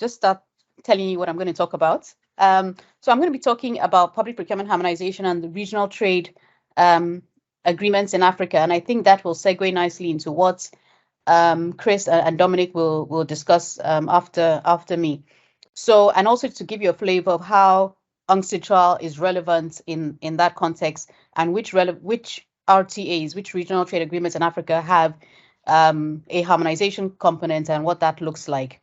just start telling you what I'm going to talk about. So I'm going to be talking about public procurement harmonization and the regional trade agreements in Africa. And I think that will segue nicely into what Chris and Dominic will discuss after me. So, and also to give you a flavor of how UNCITRAL is relevant in that context, and which RTAs, which regional trade agreements in Africa have a harmonization component and what that looks like.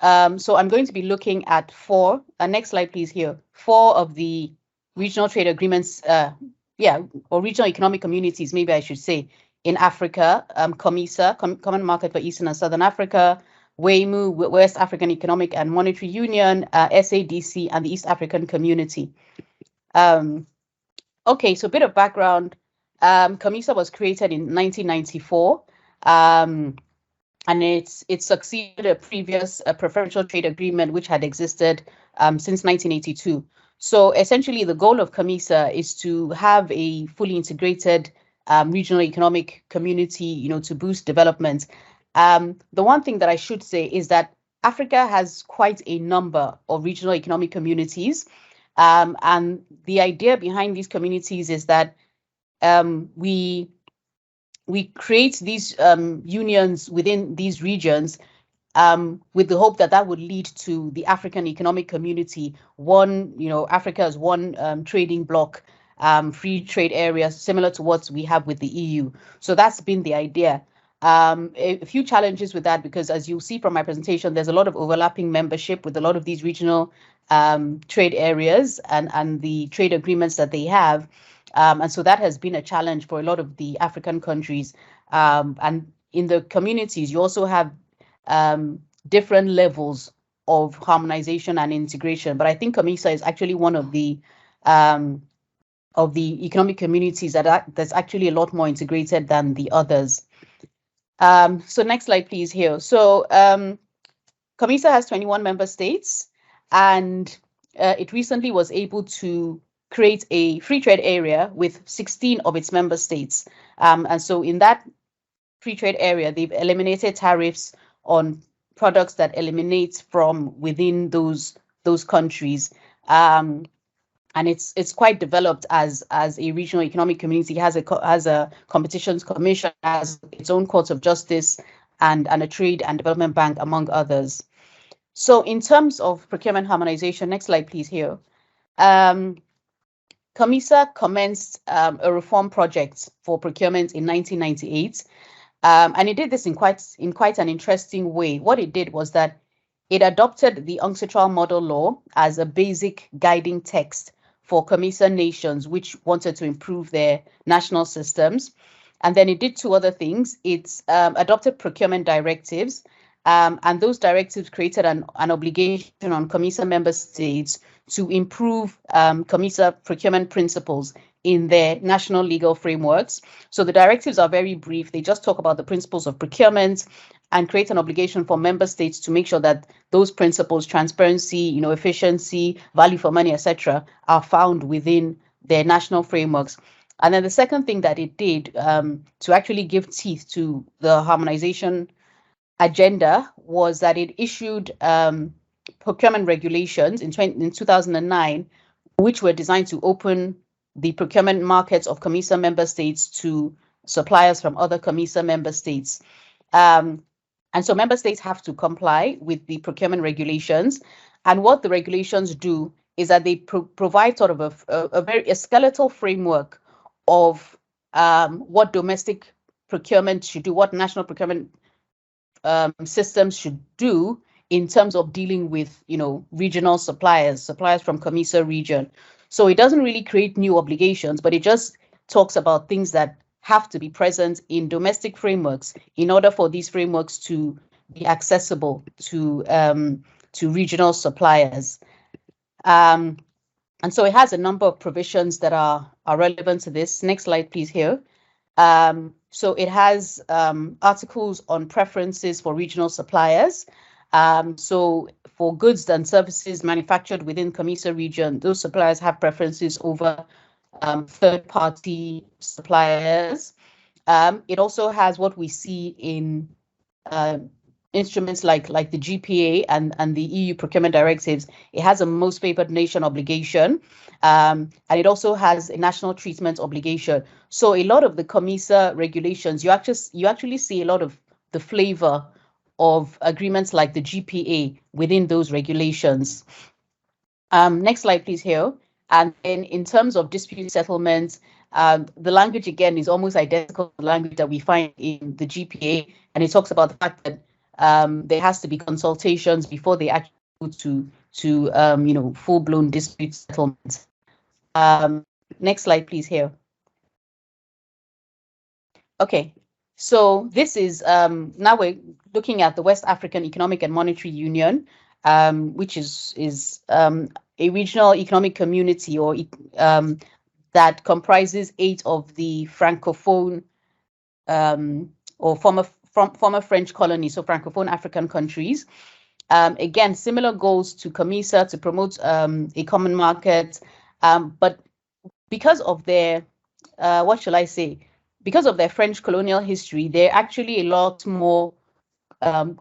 So I'm going to be looking at four, next slide please here, four of the regional trade agreements, or regional economic communities, maybe I should say, in Africa, COMESA, Common Market for Eastern and Southern Africa, WEMU, West African Economic and Monetary Union, SADC, and the East African Community. Okay, so a bit of background. COMESA was created in 1994, and it succeeded a previous preferential trade agreement which had existed since 1982. So essentially, the goal of COMESA is to have a fully integrated regional economic community, to boost development. The one thing that I should say is that Africa has quite a number of regional economic communities, and the idea behind these communities is that we create these unions within these regions with the hope that that would lead to the African Economic Community, Africa as one trading bloc, free trade area, similar to what we have with the EU. So that's been the idea. A few challenges with that, because as you'll see from my presentation, there's a lot of overlapping membership with a lot of these regional trade areas and the trade agreements that they have. And so that has been a challenge for a lot of the African countries. And in the communities, you also have different levels of harmonization and integration. But I think COMESA is actually one of the economic communities that's actually a lot more integrated than the others. So next slide, please, here. So COMESA has 21 member states, and it recently was able to create a free trade area with 16 of its member states. And so in that free trade area, they've eliminated tariffs on products that eliminate from within those countries. And it's quite developed as a regional economic community. It has a competitions commission, has its own courts of justice, and a trade and development bank, among others. So in terms of procurement harmonization, next slide, please, here. COMESA commenced a reform project for procurement in 1998, and it did this in quite an interesting way. What it did was that it adopted the UNCITRAL model law as a basic guiding text for COMESA nations which wanted to improve their national systems. And then it did two other things. It adopted procurement directives, and those directives created an obligation on COMESA member states to improve COMESA procurement principles in their national legal frameworks. So the directives are very brief. They just talk about the principles of procurement and create an obligation for member states to make sure that those principles, transparency, efficiency, value for money, etc., are found within their national frameworks. And then the second thing that it did to actually give teeth to the harmonization agenda was that it issued procurement regulations in 2009, which were designed to open the procurement markets of COMESA member states to suppliers from other COMESA member states. And so member states have to comply with the procurement regulations. And what the regulations do is that they provide sort of a skeletal framework of what domestic procurement should do, what national procurement systems should do in terms of dealing with, regional suppliers from COMESA region. So it doesn't really create new obligations, but it just talks about things that have to be present in domestic frameworks in order for these frameworks to be accessible to regional suppliers. And so it has a number of provisions that are relevant to this. Next slide, please, here. So it has articles on preferences for regional suppliers. So for goods and services manufactured within COMESA region, those suppliers have preferences over third-party suppliers. It also has what we see in instruments like the GPA and the EU procurement directives, it has a most favored nation obligation, and it also has a national treatment obligation. So a lot of the COMESA regulations, you actually see a lot of the flavor of agreements like the GPA within those regulations. Next slide, please, here. And then in terms of dispute settlement, the language, again, is almost identical to the language that we find in the GPA. And it talks about the fact that there has to be consultations before they actually go to full-blown dispute settlement. Next slide, please, here. Okay, so this is, now we're looking at the West African Economic and Monetary Union, which is a regional economic community or that comprises 8 of the Francophone or former French colonies, so Francophone African countries. Again, similar goals to COMESA to promote a common market, but because of their, what shall I say, because of their French colonial history, they're actually a lot more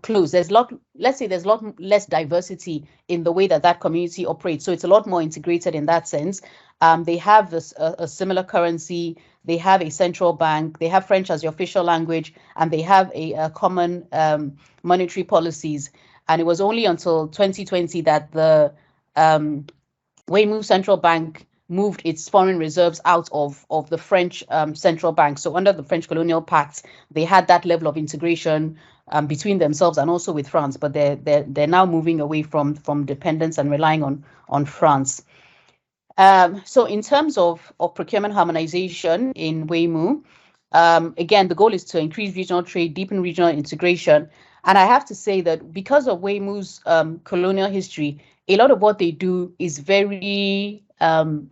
close. There's a lot less diversity in the way that community operates. So it's a lot more integrated in that sense. They have a similar currency. They have a central bank. They have French as the official language, and they have a common monetary policies. And it was only until 2020 that the WAMU Central Bank moved its foreign reserves out of the French central bank. So under the French colonial pact, they had that level of integration between themselves and also with France, but they're now moving away from dependence and relying on France. So in terms of procurement harmonization in WAMU, again, the goal is to increase regional trade, deepen regional integration. And I have to say that because of WAMU's colonial history, a lot of what they do is very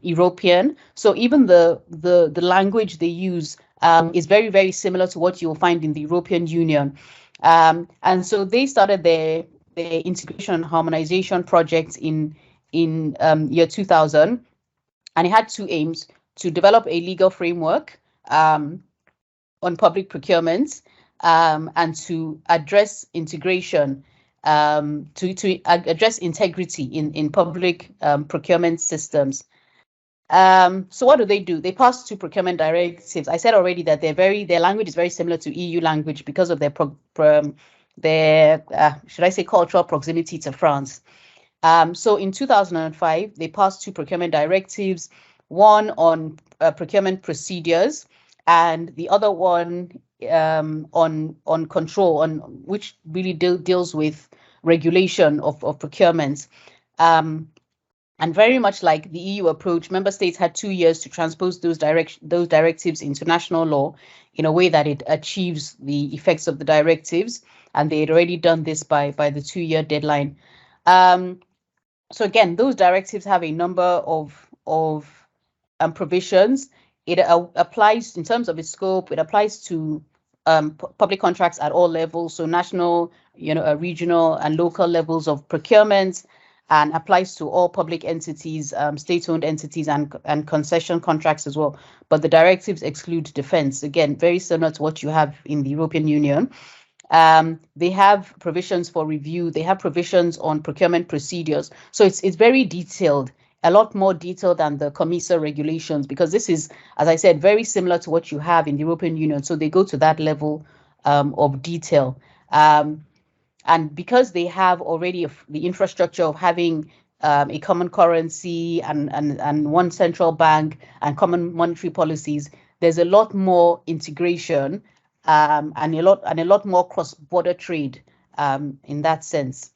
European. So even the language they use is very, very similar to what you'll find in the European Union. And so they started their integration and harmonization project in year 2000. And it had 2 aims: to develop a legal framework on public procurement and to address integration, to address integrity in public procurement systems. So what do? They pass 2 procurement directives. I said already that their language is very similar to EU language because of their should I say cultural proximity to France. So in 2005, they passed 2 procurement directives, one on procurement procedures and the other one on control, on which really deals with regulation of procurement. And very much like the EU approach, member states had 2 years to transpose those directives into national law in a way that it achieves the effects of the directives. And they had already done this by the 2-year deadline. So again, those directives have a number of provisions. It applies in terms of its scope. It applies to public contracts at all levels, so national, regional and local levels of procurement, and applies to all public entities, state-owned entities, and concession contracts as well. But the directives exclude defense. Again, very similar to what you have in the European Union. They have provisions for review. They have provisions on procurement procedures. So it's very detailed, a lot more detailed than the COMESA regulations, because this is, as I said, very similar to what you have in the European Union. So they go to that level of detail. And because they have already the infrastructure of having a common currency and one central bank and common monetary policies, there's a lot more integration and a lot more cross-border trade in that sense.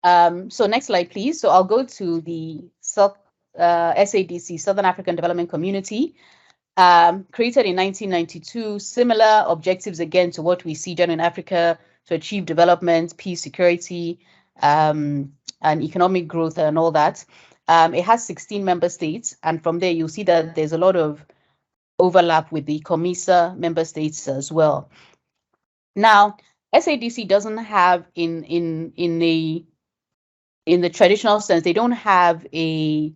So next slide, please. So I'll go to the SADC, Southern African Development Community, created in 1992. Similar objectives again to what we see done in Africa to achieve development, peace, security, and economic growth and all that. It has 16 member states, and from there you'll see that there's a lot of overlap with the COMESA member states as well. Now, SADC doesn't have in the traditional sense, they don't have a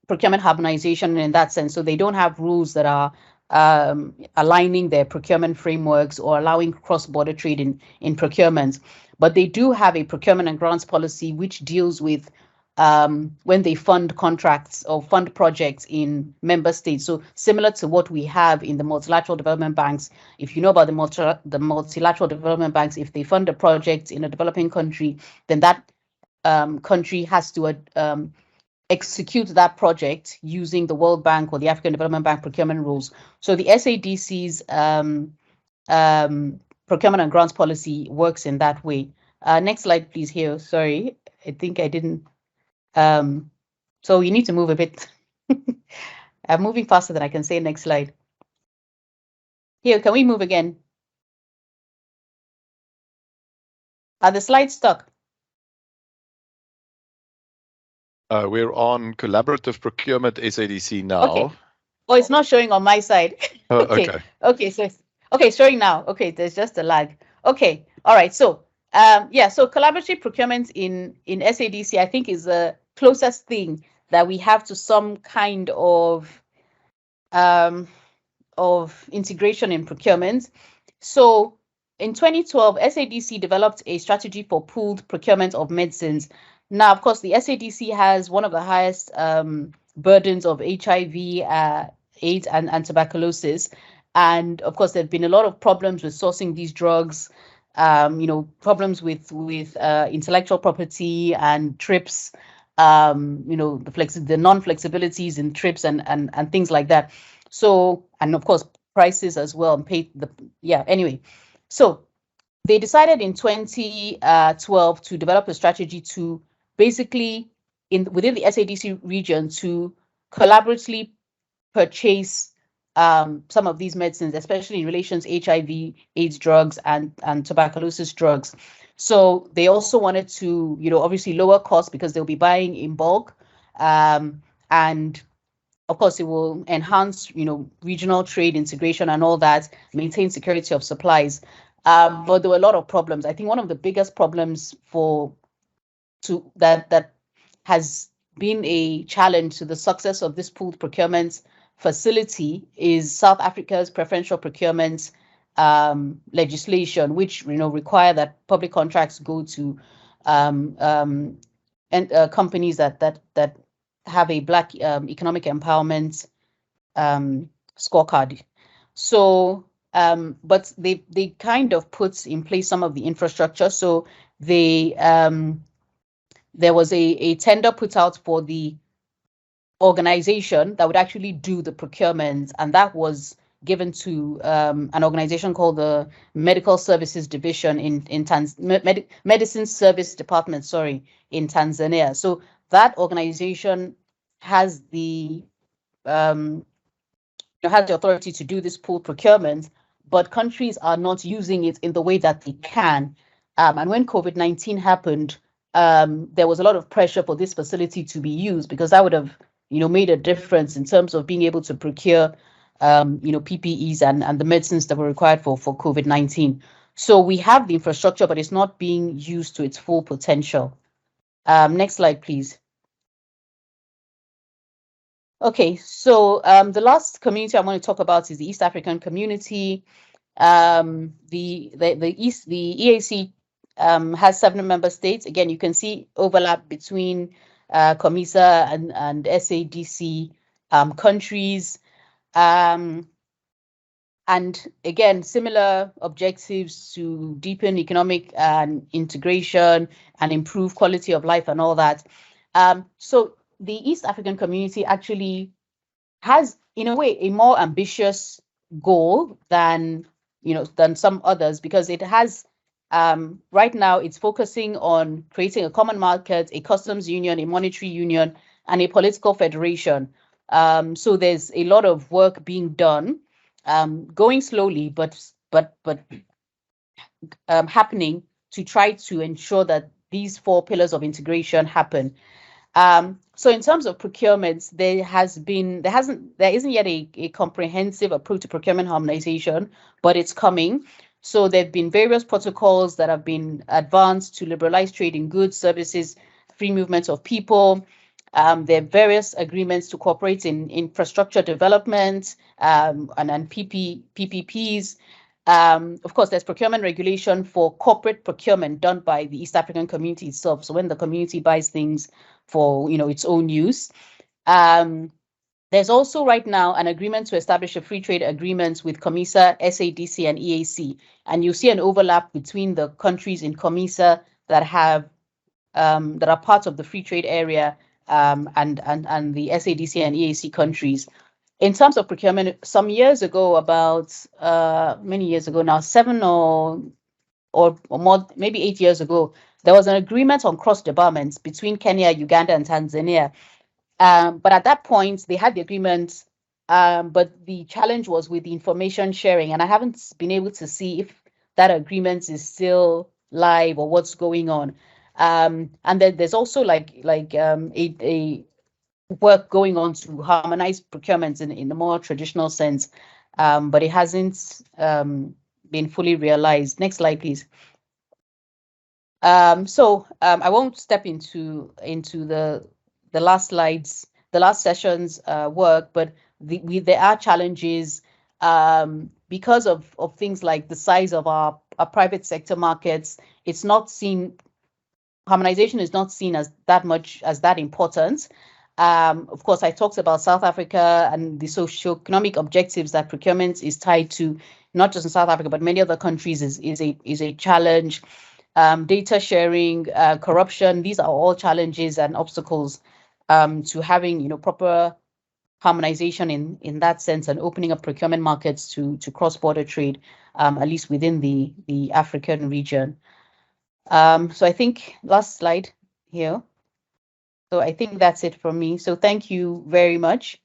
procurement harmonization in that sense. So they don't have rules that are aligning their procurement frameworks or allowing cross-border trade in procurement. But they do have a procurement and grants policy which deals with when they fund contracts or fund projects in member states. So similar to what we have in the multilateral development banks. If you know about the multilateral development banks, if they fund a project in a developing country, then that country has to execute that project using the World Bank or the African Development Bank procurement rules. So the SADC's procurement and grants policy works in that way. Next slide, please. Here, sorry, I think I didn't. So you need to move a bit. I'm moving faster than I can say. Next slide. Here, can we move again? Are the slides stuck? We're on collaborative procurement SADC now. Okay. Oh, it's not showing on my side. Okay. Okay. So okay, showing now. Okay, there's just a lag. Okay. All right. So yeah. So collaborative procurement in SADC, I think, is the closest thing that we have to some kind of integration in procurement. So in 2012, SADC developed a strategy for pooled procurement of medicines. Now, of course, the SADC has one of the highest burdens of HIV, AIDS, and tuberculosis. And of course, there have been a lot of problems with sourcing these drugs, problems with intellectual property and TRIPS, the non-flexibilities in TRIPS and things like that. So, and of course, prices as well. Anyway, so they decided in 2012 to develop a strategy to basically within the SADC region to collaboratively purchase some of these medicines, especially in relation to HIV, AIDS drugs and tuberculosis drugs. So they also wanted to, obviously lower costs because they'll be buying in bulk, and of course, it will enhance, regional trade integration and all that, maintain security of supplies. But there were a lot of problems. I think one of the biggest problems that has been a challenge to the success of this pooled procurement facility is South Africa's preferential procurement legislation, which require that public contracts go to companies that have a Black economic empowerment scorecard. So, but they kind of put in place some of the infrastructure. So they there was a tender put out for the organization that would actually do the procurement, and that was given to an organization called the Medical Services Division Medicine Service Department, in Tanzania. So that organization has the authority to do this pool procurement, but countries are not using it in the way that they can. And when COVID-19 happened, there was a lot of pressure for this facility to be used because that would have, made a difference in terms of being able to procure, PPEs and the medicines that were required for COVID-19. So we have the infrastructure, but it's not being used to its full potential. Next slide, please. Okay, so the last community I want to talk about is the East African community. The EAC has 7 member states. Again, you can see overlap between COMESA and SADC countries. And again, similar objectives to deepen economic integration and improve quality of life and all that. So the East African community actually has, in a way, a more ambitious goal than some others, because it has right now it's focusing on creating a common market, a customs union, a monetary union, and a political federation. So there's a lot of work being done, going slowly, but happening to try to ensure that these 4 pillars of integration happen. So in terms of procurement, there isn't yet a comprehensive approach to procurement harmonization, but it's coming. So there have been various protocols that have been advanced to liberalize trade in goods, services, free movement of people. There are various agreements to cooperate in infrastructure development and PPPs. Of course, there's procurement regulation for corporate procurement done by the East African community itself. So when the community buys things for its own use. There's also right now an agreement to establish a free trade agreement with COMESA, SADC, and EAC. And you see an overlap between the countries in COMESA that are part of the free trade area and the SADC and EAC countries. In terms of procurement, some years ago, about many years ago now, 7 or more, maybe 8 years ago, there was an agreement on cross-debarments between Kenya, Uganda, and Tanzania. But at that point, they had the agreement, but the challenge was with the information sharing, and I haven't been able to see if that agreement is still live or what's going on. And then there's also a work going on to harmonize procurements in a more traditional sense, but it hasn't been fully realized. Next slide, please. I won't step into the last slides, the last session's work, but there are challenges because of things like the size of our private sector markets. It's not seen, harmonization is not seen as that important. Of course, I talked about South Africa and the socioeconomic objectives that procurement is tied to, not just in South Africa, but many other countries is a challenge. Data sharing, corruption, these are all challenges and obstacles to having proper harmonization in that sense and opening up procurement markets to cross-border trade, at least within the African region. So I think last slide here. So I think that's it from me. So thank you very much.